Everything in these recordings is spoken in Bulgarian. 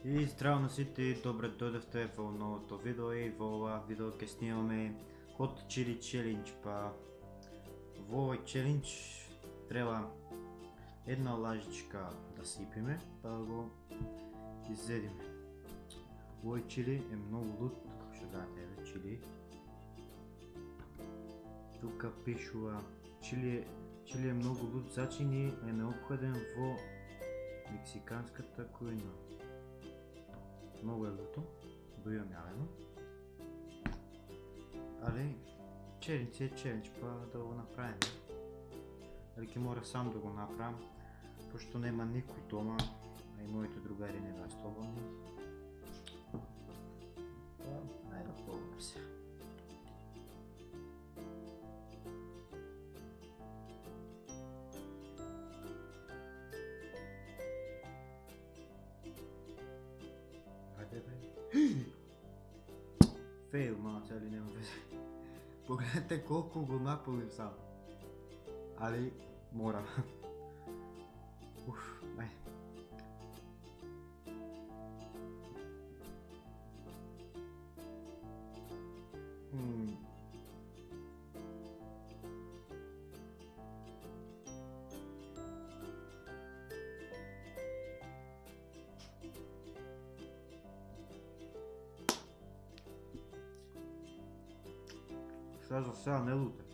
И здраво на сите, добре дојдовте во новото видео и во ова видео ќе снимаме Hot Chili Challenge, па во овој челендж треба една лажичка да сипиме, па го изедиме. Овој чили е многу лут, како што гледате, еве чили. Тука пишува чили е многу лут, значи ни е неопходен во мексиканската кујна. Много е луто, дојам јавено. Али челендж е челендж, па да го направиме. Али ќе мора сам да го направам, пошто нема никој дома, а и моите другари не беа слободни. Па, ајде да пробаме се. Фейл, малце, али нема везе. Погледнете колку го наполив сам. Али мора. Уф, ајде. Сега за сега не луте.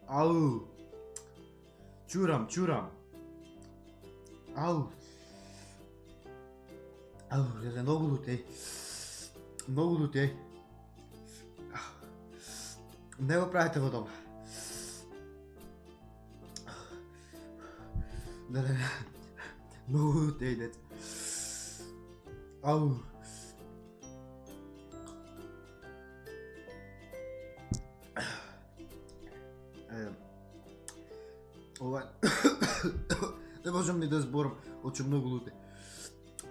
Ау! Чурам! Ау! Леле, многу лут, еј. Многу лут, еј. Не го правите во дома. Леле, многу лут, еј, деца. Ау! Ова не можам ни да зборам, очу многу луте.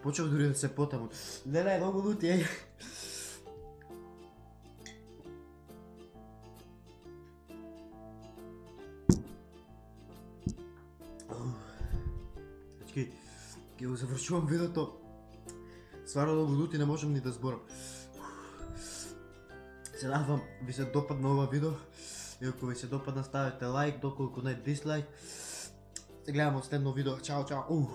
Почев дури да се потаму. Леле, многу лути, еј. Значи, ќе го завршувам видеото. Стварно многу лути, не можам ни да зборам. Се надевам ви се допадна ова видео. И ако ви се допадна, ставете лайк, доколку не дислайк. Се гледаме во следно видео. Чао!